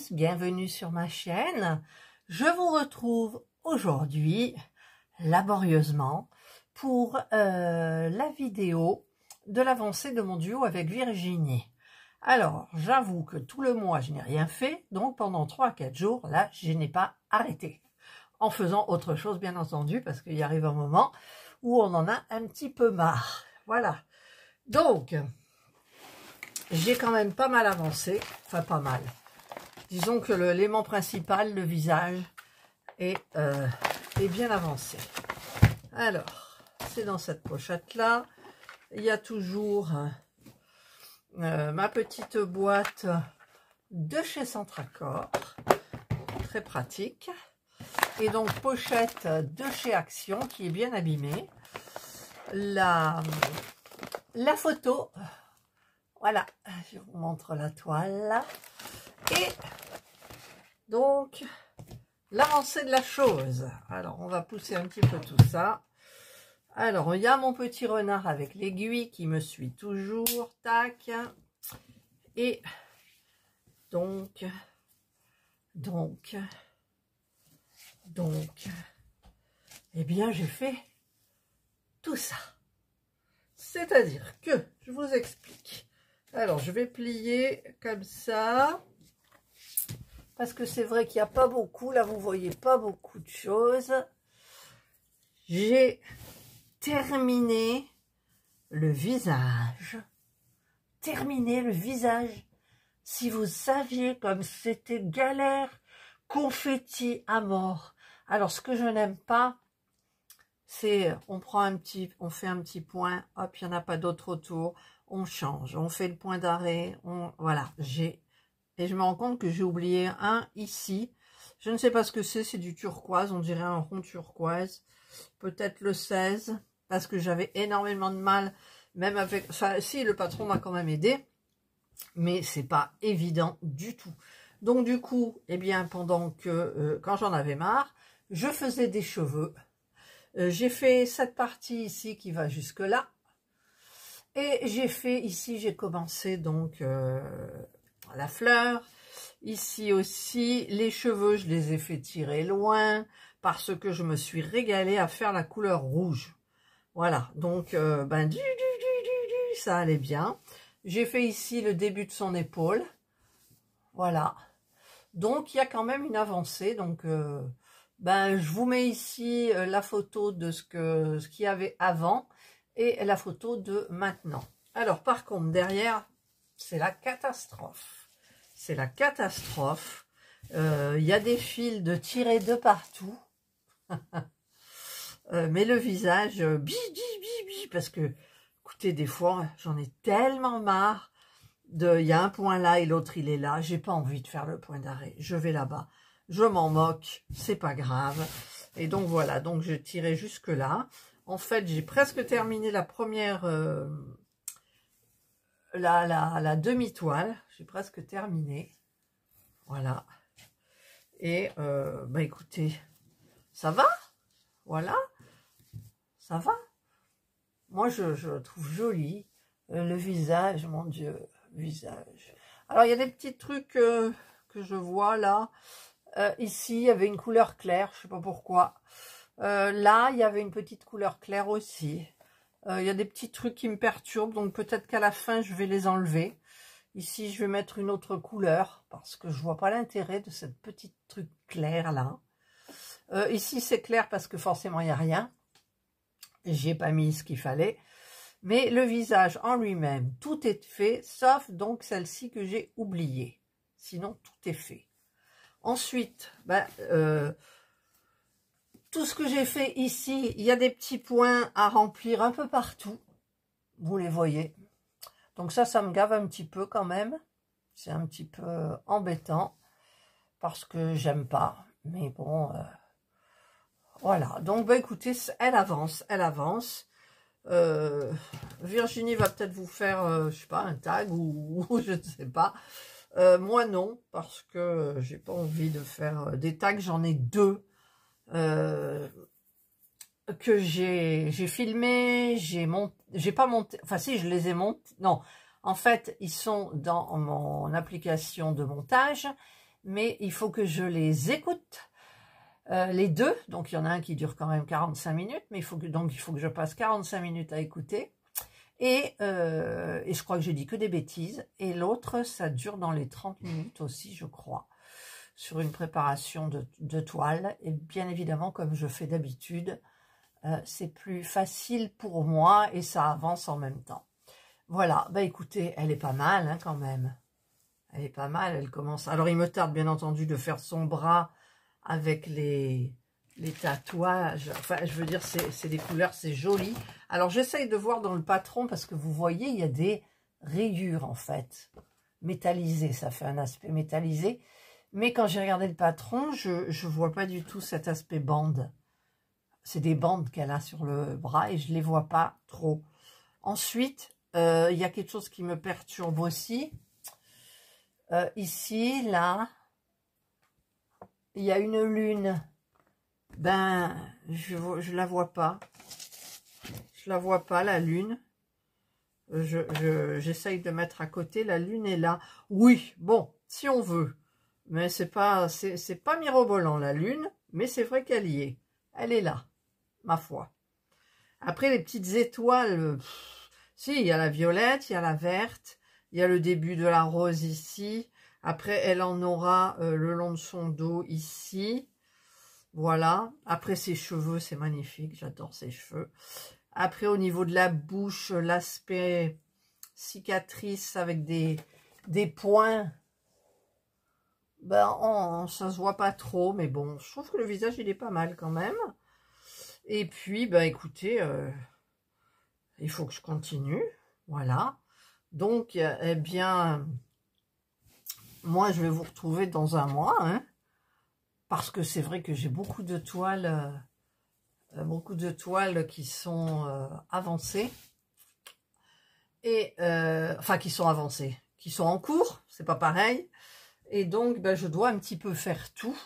tous, bienvenue sur ma chaîne. Je vous retrouve aujourd'hui, laborieusement, pour la vidéo de l'avancée de mon duo avec Virginie. Alors, j'avoue que tout le mois, je n'ai rien fait, donc pendant 3 à 4 jours, là, je n'ai pas arrêté. En faisant autre chose, bien entendu, parce qu'il arrive un moment où on en a un petit peu marre. Voilà. Donc, j'ai quand même pas mal avancé, enfin pas mal. Disons que l'élément principal, le visage, est bien avancé. Alors, c'est dans cette pochette-là. Il y a toujours ma petite boîte de chez Centracor, très pratique. Et donc, pochette de chez Action, qui est bien abîmée. La photo, voilà, je vous montre la toile. Et donc, l'avancée de la chose. Alors, on va pousser un petit peu tout ça. Alors, il y a mon petit renard avec l'aiguille qui me suit toujours. Tac. Et donc, eh bien, j'ai fait tout ça. C'est-à-dire que, je vous explique. Alors, je vais plier comme ça. Parce que c'est vrai qu'il n'y a pas beaucoup. Là, vous voyez pas beaucoup de choses. J'ai terminé le visage. Terminé le visage. Si vous saviez comme c'était galère, confetti à mort. Alors, ce que je n'aime pas, c'est on fait un petit point, hop, il n'y en a pas d'autre autour, on change, on fait le point d'arrêt, voilà, et je me rends compte que j'ai oublié un ici. Je ne sais pas ce que c'est du turquoise, on dirait un rond turquoise, peut-être le 16, parce que j'avais énormément de mal, même avec, enfin si, le patron m'a quand même aidé, mais c'est pas évident du tout. Donc du coup, eh bien, pendant que, quand j'en avais marre, je faisais des cheveux. J'ai fait cette partie ici qui va jusque là. Et j'ai fait ici, j'ai commencé donc la fleur. Ici aussi, les cheveux, je les ai fait tirer loin parce que je me suis régalée à faire la couleur rouge. Voilà, donc ben, ça allait bien. J'ai fait ici le début de son épaule. Voilà. Donc, il y a quand même une avancée. Donc, ben, je vous mets ici la photo de ce qu'il y avait avant et la photo de maintenant. Alors, par contre, derrière, c'est la catastrophe. C'est la catastrophe. Il y a des fils de tirer de partout. Mais le visage, parce que, écoutez, des fois, j'en ai tellement marre. Il y a un point là et l'autre il est là, j'ai pas envie de faire le point d'arrêt, je vais là-bas, je m'en moque, c'est pas grave. Et donc voilà, donc j'ai tiré jusque là. En fait, j'ai presque terminé la première, la demi-toile, j'ai presque terminé. Voilà. Et bah écoutez, ça va, voilà, ça va. Moi je trouve joli le visage, mon Dieu. Visage. Alors, il y a des petits trucs que je vois là. Ici, il y avait une couleur claire, je sais pas pourquoi. Là, il y avait une petite couleur claire aussi. Il y a des petits trucs qui me perturbent, donc peut-être qu'à la fin, je vais les enlever. Ici, je vais mettre une autre couleur, parce que je vois pas l'intérêt de cette petite truc clair là. Ici, c'est clair parce que forcément, il n'y a rien. J'ai pas mis ce qu'il fallait. Mais le visage en lui-même, tout est fait, sauf donc celle-ci que j'ai oubliée. Sinon, tout est fait. Ensuite, ben, tout ce que j'ai fait ici, il y a des petits points à remplir un peu partout. Vous les voyez. Donc ça me gave un petit peu quand même. C'est un petit peu embêtant parce que j'aime pas. Mais bon, voilà. Donc, ben, écoutez, elle avance, elle avance. Virginie va peut-être vous faire, je sais pas, un tag ou je ne sais pas. Moi non, parce que j'ai pas envie de faire des tags. J'en ai 2 que j'ai filmé, j'ai pas monté. Enfin si, je les ai montés. Non, en fait, ils sont dans mon application de montage, mais il faut que je les écoute, les deux. Donc il y en a un qui dure quand même 45 minutes, mais donc il faut que je passe 45 minutes à écouter. Et je crois que j'ai dit que des bêtises. Et l'autre, ça dure dans les 30 minutes aussi, je crois, sur une préparation de toile. Et bien évidemment, comme je fais d'habitude, c'est plus facile pour moi et ça avance en même temps. Voilà, bah écoutez, elle est pas mal hein, quand même. Elle est pas mal, elle commence. Alors il me tarde bien entendu de faire son bras avec les tatouages. Enfin, je veux dire, c'est des couleurs, c'est joli. Alors j'essaye de voir dans le patron parce que vous voyez, il y a des rayures en fait. Métallisées, ça fait un aspect métallisé. Mais quand j'ai regardé le patron, je vois pas du tout cet aspect bande. C'est des bandes qu'elle a sur le bras et je les vois pas trop. Ensuite, il y a quelque chose qui me perturbe aussi. Ici, là, il y a une lune. Ben, je la vois pas. Je la vois pas, la lune. J'essaye de mettre à côté. La lune est là. Oui, bon, si on veut. Mais c'est pas mirobolant, la lune. Mais c'est vrai qu'elle y est. Elle est là, ma foi. Après, les petites étoiles, si, il y a la violette, il y a la verte, il y a le début de la rose ici. Après, elle en aura le long de son dos ici. Voilà. Après, ses cheveux, c'est magnifique. J'adore ses cheveux. Après, au niveau de la bouche, l'aspect cicatrice avec des points, ben, ça se voit pas trop. Mais bon, je trouve que le visage, il est pas mal quand même. Et puis, ben, écoutez, il faut que je continue. Voilà. Donc, eh bien, moi, je vais vous retrouver dans un mois, hein, parce que c'est vrai que j'ai beaucoup de toiles qui sont avancées. Et, enfin, qui sont avancées, qui sont en cours, c'est pas pareil. Et donc, ben, je dois un petit peu faire tout.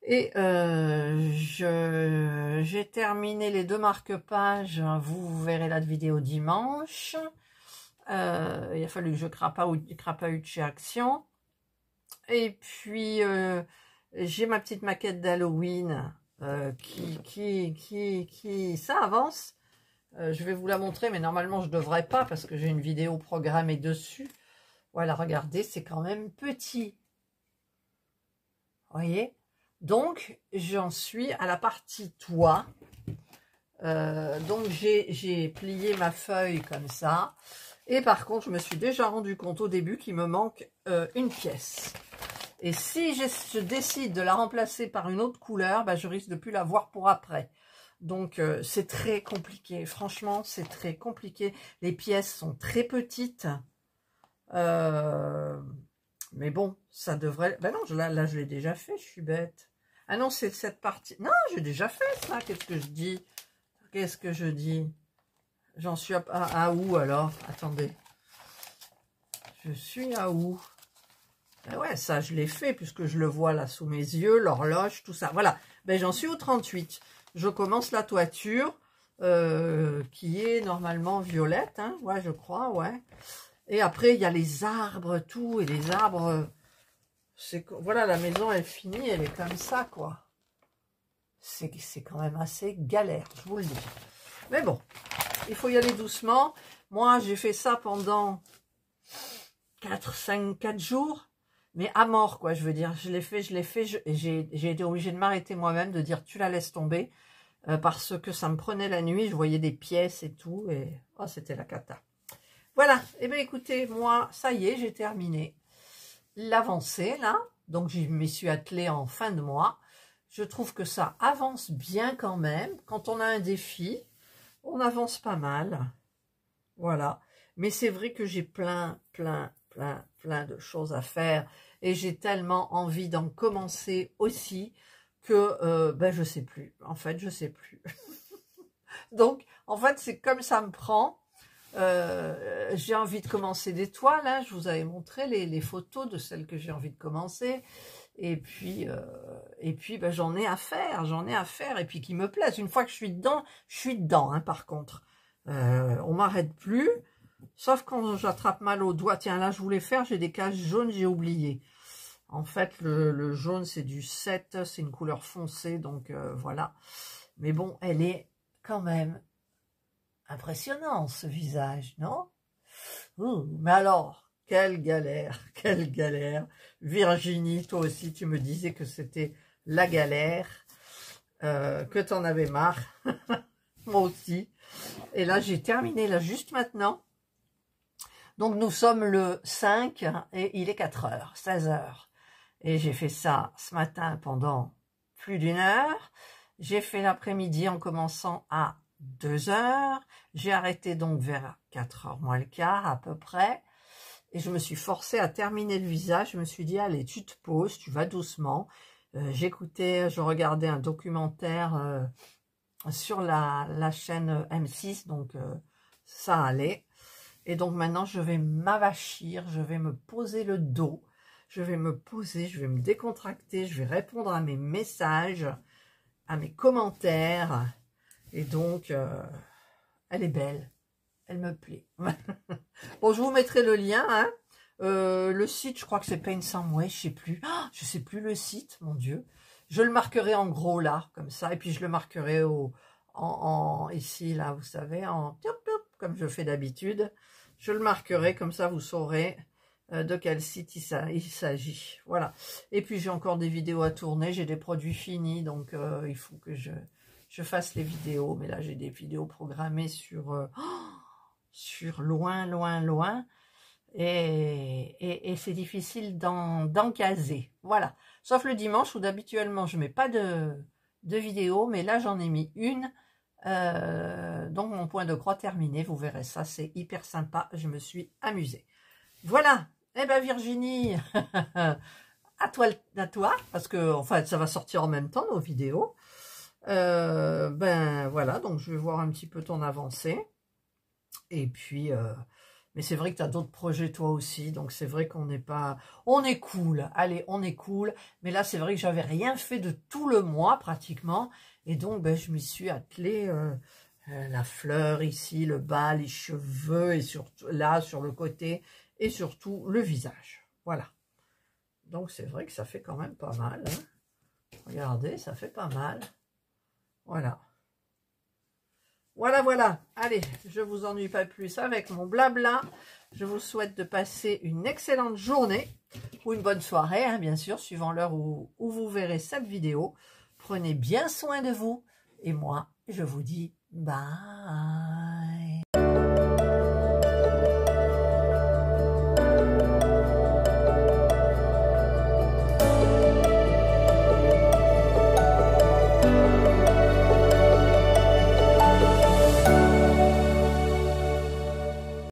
Et j'ai terminé les 2 marque-pages. Vous verrez la vidéo dimanche. Il a fallu que je crapahute chez Action. Et puis, j'ai ma petite maquette d'Halloween qui ça avance. Je vais vous la montrer, mais normalement, je ne devrais pas parce que j'ai une vidéo programmée dessus. Voilà, regardez, c'est quand même petit. Vous voyez? Donc, j'en suis à la partie toit. Donc, j'ai plié ma feuille comme ça. Et par contre, je me suis déjà rendu compte au début qu'il me manque une pièce. Et si je décide de la remplacer par une autre couleur, ben, je risque de plus la voir pour après. Donc, c'est très compliqué. Franchement, c'est très compliqué. Les pièces sont très petites. Mais bon, ça devrait... Ben non, là, je l'ai déjà fait, je suis bête. Ah non, c'est cette partie... Non, j'ai déjà fait ça. Qu'est-ce que je dis? Qu'est-ce que je dis? J'en suis à où alors? Attendez. Je suis à où? Ben ouais, ça, je l'ai fait puisque je le vois là sous mes yeux, l'horloge, tout ça. Voilà. Ben, j'en suis au 38. Je commence la toiture qui est normalement violette. Hein, ouais, je crois, ouais. Et après, il y a les arbres, tout. Et les arbres, voilà, la maison, elle finit, elle est comme ça, quoi. C'est quand même assez galère, je vous le dis. Mais bon, il faut y aller doucement. Moi, j'ai fait ça pendant 4 jours. Mais à mort, quoi, je veux dire. Je l'ai fait. J'ai été obligée de m'arrêter moi-même, de dire, tu la laisses tomber. Parce que ça me prenait la nuit. Je voyais des pièces et tout. Et oh, c'était la cata. Voilà, et bien écoutez, moi, ça y est, j'ai terminé l'avancée, là. Donc, je m'y suis attelée en fin de mois. Je trouve que ça avance bien quand même. Quand on a un défi, on avance pas mal. Voilà. Mais c'est vrai que j'ai plein de choses à faire. Et j'ai tellement envie d'en commencer aussi que, ben, je sais plus. En fait, je sais plus. Donc, en fait, c'est comme ça me prend. J'ai envie de commencer des toiles, hein. Je vous avais montré les photos de celles que j'ai envie de commencer, et puis ben, j'en ai à faire, et puis qui me plaisent. Une fois que je suis dedans, hein, par contre. On m'arrête plus, sauf quand j'attrape mal au doigt. Tiens, là, je voulais faire, j'ai des cases jaunes, j'ai oublié. En fait, le jaune, c'est du 7, c'est une couleur foncée, donc voilà. Mais bon, elle est quand même impressionnante, ce visage, non? Ouh, mais alors, quelle galère, quelle galère. Virginie, toi aussi, tu me disais que c'était la galère, que t'en avais marre. Moi aussi. Et là, j'ai terminé, là, juste maintenant. Donc, nous sommes le 5 et il est 4 heures, 16 heures. Et j'ai fait ça ce matin pendant plus d'1 heure. J'ai fait l'après-midi en commençant à 2 heures. J'ai arrêté donc vers 4 heures moins le quart à peu près. Et je me suis forcée à terminer le visage. Je me suis dit, allez, tu te poses, tu vas doucement. J'écoutais, je regardais un documentaire sur la chaîne M6, donc ça allait. Et donc maintenant, je vais m'avachir, je vais me poser le dos, je vais me poser, je vais me décontracter, je vais répondre à mes messages, à mes commentaires. Et donc, elle est belle, elle me plaît. Bon, je vous mettrai le lien, hein. Le site, je crois que c'est Paint Some Way, je sais plus. Oh, je sais plus le site, mon Dieu. Je le marquerai en gros là, comme ça, et puis je le marquerai ici, là, vous savez, comme je fais d'habitude. Je le marquerai, comme ça vous saurez de quel site il s'agit. Voilà. Et puis j'ai encore des vidéos à tourner, j'ai des produits finis, donc il faut que je fasse les vidéos. Mais là j'ai des vidéos programmées sur loin, loin, loin. Et c'est difficile d'en caser. Voilà. Sauf le dimanche où d'habituellement je mets pas de vidéo, mais là j'en ai mis une. Donc mon point de croix terminé, vous verrez ça, c'est hyper sympa, je me suis amusée. Voilà, eh ben Virginie, à toi, parce que en fait ça va sortir en même temps nos vidéos. Ben voilà, donc je vais voir un petit peu ton avancée. Et puis, mais c'est vrai que tu as d'autres projets toi aussi, donc c'est vrai qu'on n'est pas... On est cool, allez, on est cool. Mais là, c'est vrai que j'avais rien fait de tout le mois pratiquement. Et donc, ben, je m'y suis attelée, la fleur ici, le bas, les cheveux, et surtout là, sur le côté, et surtout le visage. Voilà. Donc, c'est vrai que ça fait quand même pas mal. Hein. Regardez, ça fait pas mal. Voilà. Voilà, voilà. Allez, je vous ennuie pas plus avec mon blabla. Je vous souhaite de passer une excellente journée ou une bonne soirée, hein, bien sûr, suivant l'heure où vous verrez cette vidéo. Prenez bien soin de vous. Et moi, je vous dis bye.